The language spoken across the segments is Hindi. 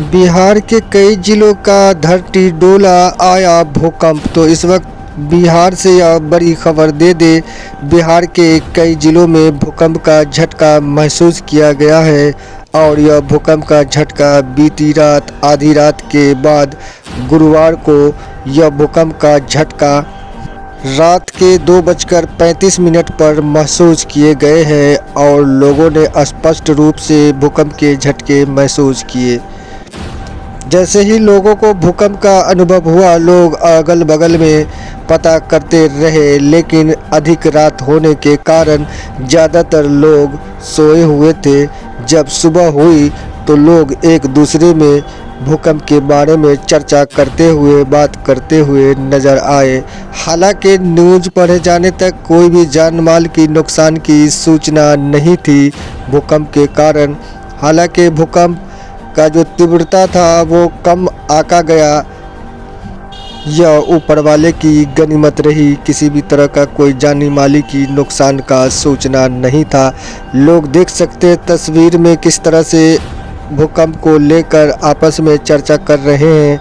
बिहार के कई जिलों का धरती डोला आया भूकंप। तो इस वक्त बिहार से यह बड़ी खबर दे बिहार के कई जिलों में भूकंप का झटका महसूस किया गया है और यह भूकंप का झटका बीती रात आधी रात के बाद गुरुवार को यह भूकंप का झटका रात के 2:35 पर महसूस किए गए हैं और लोगों ने स्पष्ट रूप से भूकंप के झटके महसूस किए। जैसे ही लोगों को भूकंप का अनुभव हुआ, लोग अगल बगल में पता करते रहे, लेकिन अधिक रात होने के कारण ज़्यादातर लोग सोए हुए थे। जब सुबह हुई तो लोग एक दूसरे में भूकंप के बारे में चर्चा करते हुए बात करते हुए नज़र आए। हालांकि न्यूज़ पढ़े जाने तक कोई भी जान माल की नुकसान की सूचना नहीं थी भूकंप के कारण। हालांकि भूकंप का जो तीव्रता था वो कम आका गया। यह ऊपर वाले की गनीमत रही, किसी भी तरह का कोई जानी माली की नुकसान का सूचना नहीं था। लोग देख सकते तस्वीर में किस तरह से भूकंप को लेकर आपस में चर्चा कर रहे हैं।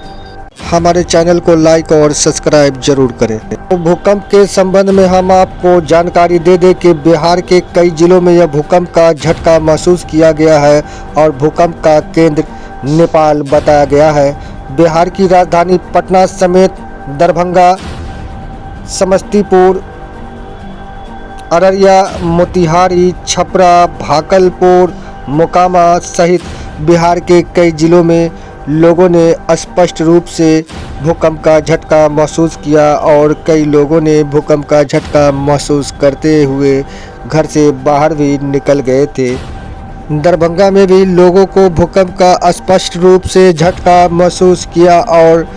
हमारे चैनल को लाइक और सब्सक्राइब जरूर करें। तो भूकंप के संबंध में हम आपको जानकारी दे दें कि बिहार के कई जिलों में यह भूकंप का झटका महसूस किया गया है और भूकंप का केंद्र नेपाल बताया गया है। बिहार की राजधानी पटना समेत दरभंगा, समस्तीपुर, अररिया, मोतिहारी, छपरा, भागलपुर, मोकामा सहित बिहार के कई जिलों में लोगों ने स्पष्ट रूप से भूकंप का झटका महसूस किया और कई लोगों ने भूकंप का झटका महसूस करते हुए घर से बाहर भी निकल गए थे। दरभंगा में भी लोगों को भूकंप का स्पष्ट रूप से झटका महसूस किया और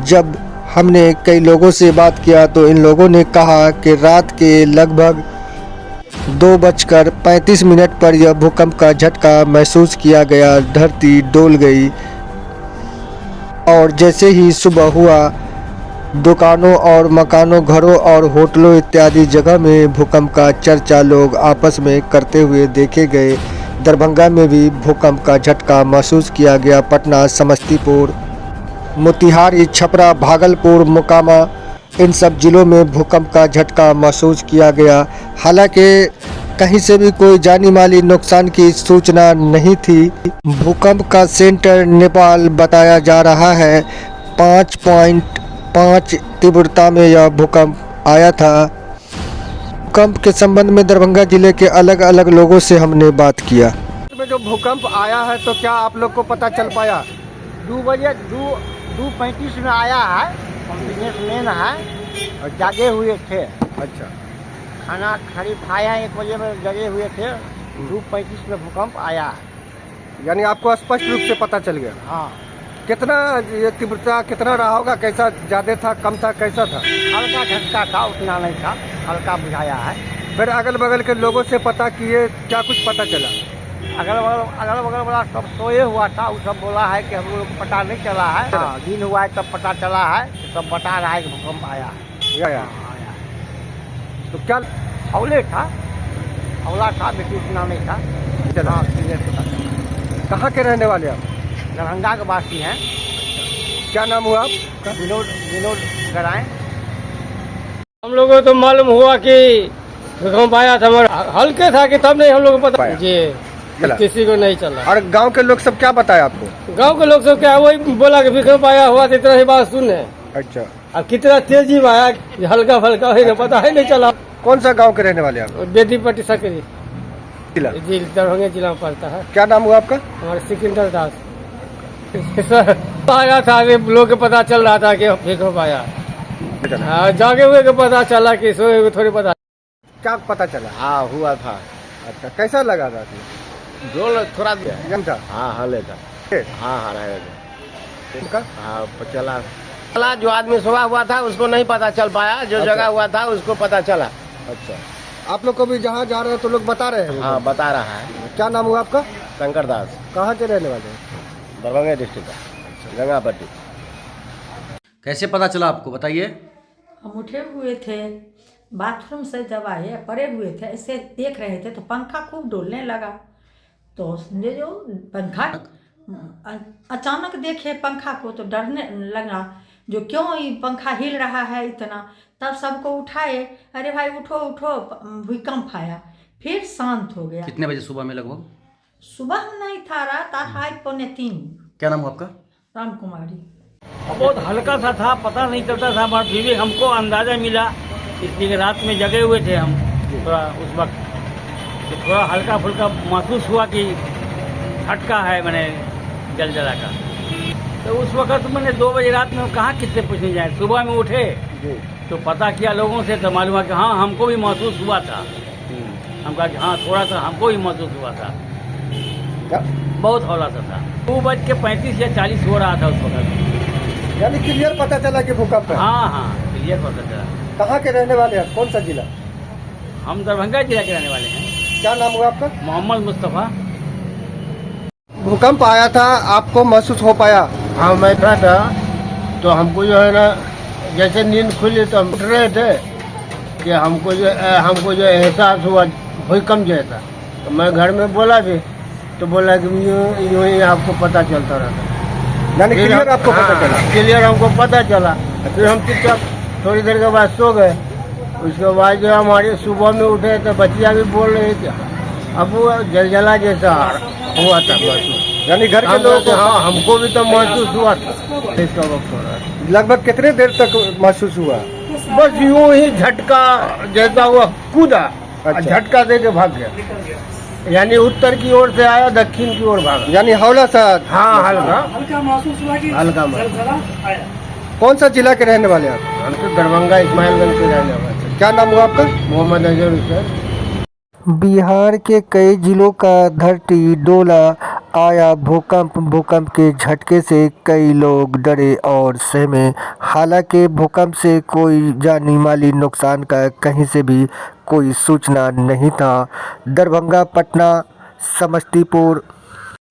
जब हमने कई लोगों से बात किया तो इन लोगों ने कहा कि रात के लगभग 2:35 पर यह भूकंप का झटका महसूस किया गया। धरती डोल गई और जैसे ही सुबह हुआ, दुकानों और मकानों, घरों और होटलों इत्यादि जगह में भूकंप का चर्चा लोग आपस में करते हुए देखे गए। दरभंगा में भी भूकंप का झटका महसूस किया गया। पटना, समस्तीपुर, मोतिहारी, छपरा, भागलपुर, मोकामा इन सब जिलों में भूकंप का झटका महसूस किया गया। हालांकि कहीं से भी कोई जानी माली नुकसान की सूचना नहीं थी। भूकंप का सेंटर नेपाल बताया जा रहा है। 5.5 तीव्रता में यह भूकंप आया था। भूकंप के संबंध में दरभंगा जिले के अलग अलग लोगों से हमने बात किया। में जो भूकंप आया है तो क्या आप लोग को पता चल पाया? 2:35 में आया है। हम बिजनेसमैन है और जागे हुए थे। अच्छा, खाना खरीद खाया 1 बजे में जगे हुए थे। 2:35 में भूकंप आया है। यानी आपको स्पष्ट रूप से पता चल गया। हाँ, कितना ये तीव्रता कितना रहा होगा? कैसा, ज़्यादा था, कम था, कैसा था? हल्का झटका था, उतना नहीं था, हल्का बुझाया है। फिर अगल बगल के लोगों से पता किए, क्या कुछ पता चला? अगल बगल वाला सब सोए हुआ था, वो सब बोला है कि हम लोग को पता नहीं चला है। हाँ, दिन हुआ है तब पता चला है, सब बता रहा है कि भूकंप आया है। या आया है। तो क्या हौले था, हौला था, बेटी उतना नहीं था। चला? हाँ, क्लियर पता चला। कहाँ के रहने वाले आप? दरभंगा के वासी हैं। क्या नाम हुआ आप? विनोद गराएं। हम लोगों को तो मालूम हुआ कि भूकंप आया था, मगर हल्के था कि तब नहीं हम लोग को पता पाया। जी, चला। किसी को नहीं चला। और गांव के लोग सब क्या बताया आपको? गांव के लोग सब क्या वही बोला कि भूकंप आया हुआ तो इतना ही बात सुने। अच्छा, अब कितना तेजी में आया कि हल्का फल्का है, पता ही नहीं चला। कौन सा गांव के रहने वाले आप? बेदीपट्टी सकरी जिला? जी, दरभंगा जिला में पड़ता है। क्या नाम हुआ आपका? हमारे सिकंदर दास आया था, अभी लोग को पता चल रहा था कि भूकंप आया। हाँ, जागे हुए को पता चला कि सोए हुए थोड़ी पता। क्या पता चला? हाँ, हुआ था। अच्छा, कैसा लगा था? डोल थोड़ा गम था? हाँ, हले था। हाँ, हाँ, रहेगा। उनका? हाँ, चला। जो आदमी सोया हुआ था उसको नहीं पता चल पाया, जो अच्छा। जगह हुआ था उसको पता चला। अच्छा, आप लोग को भी जहाँ जा रहे हैं तो लोग बता रहे हैं? हाँ, बता रहा है। क्या नाम हुआ आपका? शंकर दास, कहाँ के रहने वाले हैं? दरभंगा डिस्ट्रिक्ट का, गंगापट्टी। कैसे पता चला आपको, बताइए। हम उठे हुए थे, बाथरूम से जब आए, पड़े हुए थे, ऐसे देख रहे थे तो पंखा खूब डोलने लगा। तो समझे जो पंखा अचानक देखे पंखा को तो डरने लगा, जो क्यों ये पंखा हिल रहा है इतना। तब सबको उठाए, अरे भाई उठो उठो, भूकंप आया। फिर शांत हो गया। कितने बजे सुबह में लगभग? सुबह नहीं था, रात 2:30-3। क्या नाम हुआ आपका? राम कुमारी। बहुत हल्का सा था, पता नहीं चलता था, पर फिर भी हमको अंदाजा मिला, इसलिए रात में जगे हुए थे हम थोड़ा उस वक्त, तो थोड़ा हल्का फुल्का महसूस हुआ कि झटका है मैंने जला का। तो उस वक्त मैंने 2 बजे रात में कहाँ किससे पूछने जाए, सुबह में उठे तो पता किया लोगों से, तो मालूम है कि हाँ हमको भी महसूस हुआ था। हम कहा कि हाँ थोड़ा सा हमको भी महसूस हुआ था, बहुत हौला सा था। 2:35 या 40 हो रहा था उस वक्त। यानी क्लियर पता चला कि भूकंप है। हाँ हाँ क्लियर पता चला। कहाँ के रहने वाले हैं, कौन सा जिला? हम दरभंगा जिला के रहने वाले हैं। क्या नाम हुआ आपका? मोहम्मद मुस्तफ़ा। भूकंप आया था, आपको महसूस हो पाया? हाँ मैं था तो हमको जो है ना, जैसे नींद खुली तो हम उठ रहे थे कि हमको जो एहसास हुआ भूकंप जैसा। तो मैं घर में बोला भी, तो बोला कि यूँ ही आपको पता चलता रहता। यानी क्लियर आपको पता चला? क्लियर हमको पता चला। फिर हम चुपचाप थोड़ी देर के बाद सो गए। उसके बाद जो हमारे सुबह में उठे तो बच्चियाँ भी बोल रही थी, अब वो जलजला जैसा हुआ था महसूस। यानी घर के लोग? हाँ हमको भी तो महसूस हुआ था। इसका वक्त हो रहा है। लगभग कितने देर तक महसूस हुआ? बस यूं ही झटका जैसा हुआ, कूदा, अच्छा। झटका दे के भाग गया। यानी उत्तर की ओर से आया, दक्षिण की ओर भागा। यानी हौला सा? हाँ हल्का महसूस हुआ कि हल्का कौन सा जिला के रहने वाले आप? हम तो दरभंगा इस्माइलगंज के रहने वाले। क्या नाम हुआ आपका? मोहम्मद अजहर हुसैन। बिहार के कई जिलों का धरती डोला आया भूकंप के झटके से कई लोग डरे और सहमे। हालांकि भूकंप से कोई जानी माली नुकसान का कहीं से भी कोई सूचना नहीं था। दरभंगा, पटना, समस्तीपुर,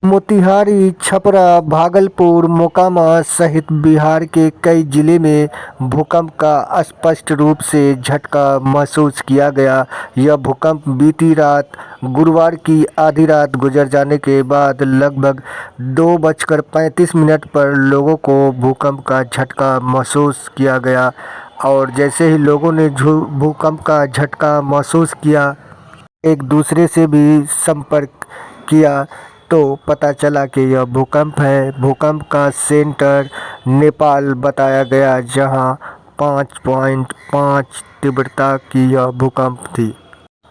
मोतिहारी, छपरा, भागलपुर, मोकामा सहित बिहार के कई जिले में भूकंप का स्पष्ट रूप से झटका महसूस किया गया। यह भूकंप बीती रात गुरुवार की आधी रात गुजर जाने के बाद लगभग 2:35 पर लोगों को भूकंप का झटका महसूस किया गया। और जैसे ही लोगों ने भूकंप का झटका महसूस किया, एक दूसरे से भी संपर्क किया तो पता चला कि यह भूकंप है। भूकंप का सेंटर नेपाल बताया गया, जहां 5.5 तीव्रता की यह भूकंप थी।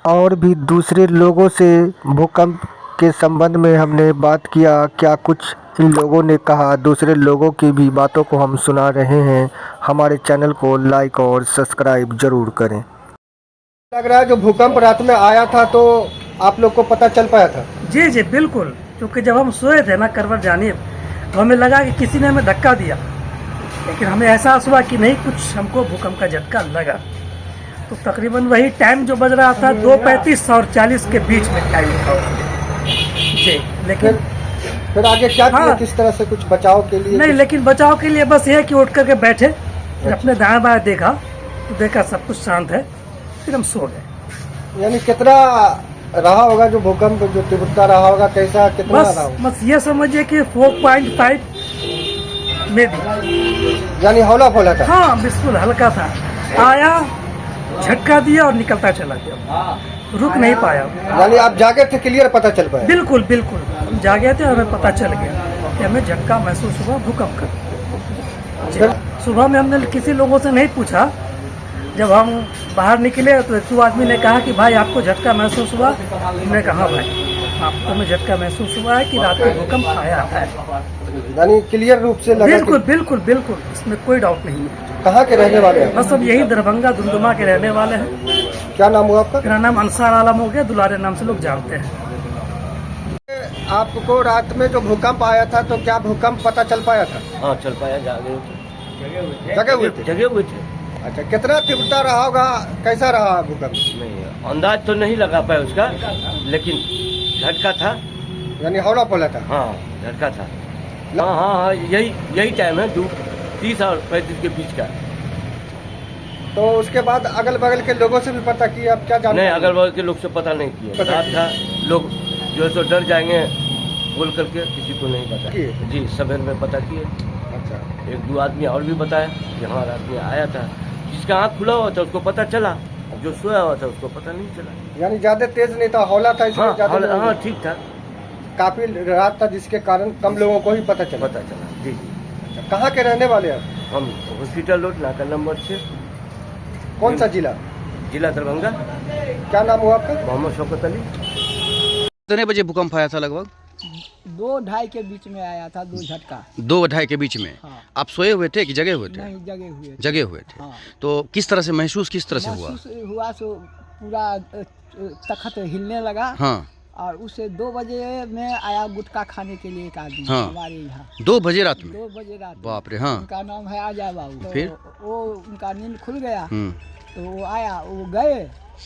और भी दूसरे लोगों से भूकंप के संबंध में हमने बात किया, क्या कुछ इन लोगों ने कहा, दूसरे लोगों की भी बातों को हम सुना रहे हैं। हमारे चैनल को लाइक और सब्सक्राइब जरूर करें। लग रहा है जो भूकंप रात में आया था तो आप लोग को पता चल पाया था? जी जी बिल्कुल, क्योंकि जब हम सोए थे ना करवट जानिब, तो हमें लगा कि किसी ने हमें धक्का दिया, लेकिन हमें एहसास हुआ कि नहीं, कुछ हमको भूकंप का झटका लगा। तो तकरीबन वही टाइम जो बज रहा था 2:35 और 40 के बीच में टाइम था जी। लेकिन फिर आगे क्या किया? हाँ, किस तरह से कुछ बचाव के लिए? नहीं, लेकिन बचाव के लिए बस ये कि उठ करके बैठे, फिर अपने दाएं बाएं देखा तो देखा सब कुछ शांत है, फिर हम सो गए। यानी कितना रहा होगा जो भूकंप, जो तीव्रता रहा होगा, कैसा कितना रहा होगा? बस ये समझिए कि 4.5 में भी। यानी हौला फौला था? हाँ बिल्कुल हल्का था, आया झटका दिया और निकलता चला गया, रुक नहीं पाया। यानी आप जागे थे, क्लियर पता चल पाया? बिल्कुल बिल्कुल, हम जागे थे और हमें पता चल गया कि हमें झटका महसूस हुआ भूकंप का। सुबह में हमने किसी लोगों से नहीं पूछा, जब हम बाहर निकले तो एक आदमी ने कहा कि भाई आपको झटका महसूस हुआ? हमने कहा भाई आपको हमें झटका महसूस हुआ है कि रात में भूकंप आया है। यानी क्लियर रूप से लगा? बिल्कुल बिल्कुल बिल्कुल, इसमें कोई डाउट नहीं है। कहाँ के रहने वाले हैं? बस अब यही दरभंगा दुमदुमा के रहने वाले हैं। क्या नाम हुआ आपका? मेरा नाम अंसार आलम हो गया, दुलारे नाम से लोग जानते हैं। आपको रात में जो भूकंप आया था तो क्या भूकंप पता चल पाया था? हाँ चल पाया, जगे हुए थे। अच्छा, कितना तीव्रता रहा होगा, कैसा रहा भूकंप? नहीं अंदाज तो नहीं लगा पाया उसका, लेकिन झटका था। यानी हौला फौला था? हाँ झटका था। हाँ यही टाइम है 2:30 और 35 के बीच का। तो उसके बाद अगल बगल के लोगों से भी पता किया? आप क्या जानते? नहीं, अगल बगल के लोग से पता नहीं किया। रात था, लोग जो है सो डर जाएंगे, बोल करके किसी को नहीं बताया जी। सवेर में पता किए। अच्छा, 1-2 आदमी और भी बताया कि हाँ रात में आया था। जिसका आँख खुला हुआ था उसको पता चला, जो सोया हुआ था उसको पता नहीं चला। यानी ज्यादा तेज नहीं था, हौला था इसमें ज्यादा नहीं हाँ था। ठीक था, काफी रात था जिसके कारण कम लोगों को ही पता चला। जी। अच्छा, कहाँ के रहने वाले हैं? हम हॉस्पिटल रोड नाका नंबर 6, कौन सा जिला? जिला दरभंगा। क्या नाम हुआ आपका? मोहम्मद शौकत अली। कितने बजे भूकंप आया था लगभग? 2-2:30 के बीच में आया था, 2 झटका। 2-2:30 के बीच में। हाँ। आप सोए हुए थे कि जगे हुए थे? नहीं, जगे हुए थे। जगे हुए थे। हाँ। तो किस तरह से महसूस किस तरह से हुआ? महसूस हुआ सो पूरा तखत हिलने लगा। हाँ। और उससे 2 बजे में आया गुटखा खाने के लिए एक आदमी हाँ। हमारे यहाँ। 2 बजे रात में? 2 बजे रात में। बाप रे। हाँ। उनका नाम है अजय बाबू। फिर? तो वो उनका नींद खुल गया, हम्म। तो वो आया, वो गए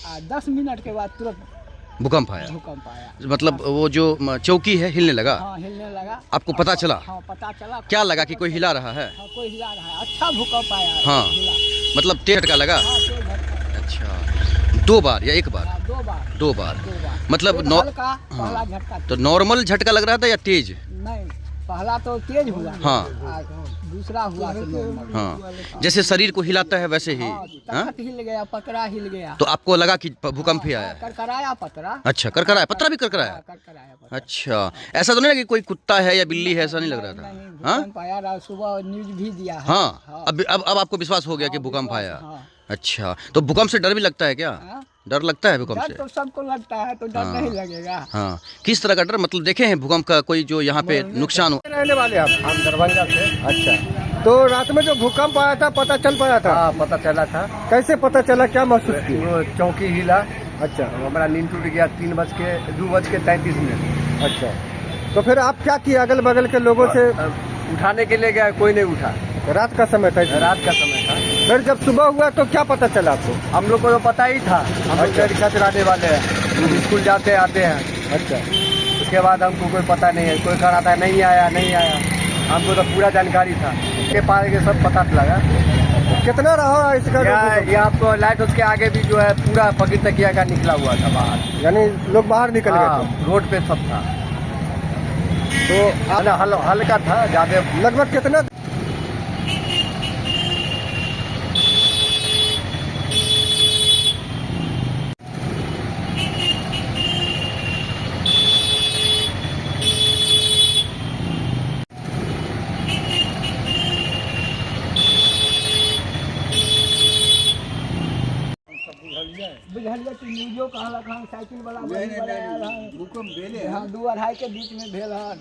और 10 मिनट के बाद तुरंत भूकंप आया? भूकंप आया। मतलब वो जो चौकी है हिलने लगा? हाँ, हिलने लगा। आपको पता चला? हाँ, पता चला। क्या लगा कि कोई हिला रहा है? हाँ, कोई हिला रहा है। अच्छा भूकंप आया। हाँ। हिला। मतलब तेज झटका लगा? हाँ, तेज झटका। अच्छा, 2 बार या 1 बार? हाँ, 2 बार। 2 बार। 2 बार। मतलब एक हल्का पहला झटका। तो नॉर्मल झटका लग रहा था या तेज? नहीं, पहला तो तेज हुआ। हाँ। और दूसरा हुआ तो नॉर्मल। हाँ, जैसे शरीर को हिलाता है वैसे ही? हाँ, हाँ? तखत हिल गया, पतरा हिल गया। तो आपको लगा कि भूकंप ही आया है? करकराया पतरा। अच्छा, करकराया पत्थर भी करकराया? हाँ, करकराया पतरा। अच्छा, ऐसा तो नहीं लगा कि कोई कुत्ता है या बिल्ली है, ऐसा नहीं लग रहा था? नहीं, हाँ भूकंप आया रहा, सुबह न्यूज भी दिया है। हाँ। अब आपको विश्वास हो गया कि भूकंप विश्वास, आया? हाँ। अच्छा, तो भूकंप से डर भी लगता है क्या? हाँ? डर लगता है भूकंप डर से? तो सबको लगता है, तो डर हाँ। नहीं लगेगा। हाँ, किस तरह का डर? मतलब देखे हैं भूकंप का कोई जो यहाँ पे नुकसान हो? रहने वाले आप? हम दरभंगा से। अच्छा, तो रात में जो भूकंप आया था पता चल पाया था? हाँ, पता चला था। कैसे पता चला, क्या महसूस किया? वो चौकी हिला। अच्छा। हमारा नींद टूट गया 2:33 मिनट। अच्छा, तो फिर आप क्या किए? अगल बगल के लोगों से उठाने के लिए गया, कोई नहीं उठा। रात का समय था इसलिए? रात का समय था। फिर जब सुबह हुआ तो क्या पता चला आपको? हम लोग को तो पता ही था, हम लोग रिक्शा चलाने वाले हैं, स्कूल जाते आते हैं। अच्छा, उसके बाद हमको कोई पता नहीं है, कोई कह रहा था नहीं आया नहीं आया, हमको तो पूरा जानकारी था। के पार के सब पता लगा। कितना रहा इसका? यहाँ आपको लाइट उसके आगे भी जो है पूरा फकीर तकिया का निकला हुआ था बाहर। यानी लोग बाहर निकल गए थे? हाँ, रोड पे सब था। तो हल्का था, ज्यादा लगभग कितना? बुझलिए कि न्यूजो कहलक हन, साइकिल वाला भूकंप भेले। हाँ, 2-2:30 के बीच में भेल हन।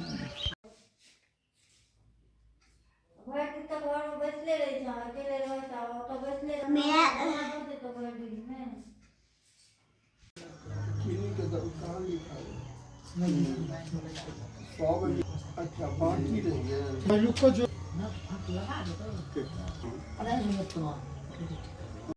अच्छा, बाकी रही है।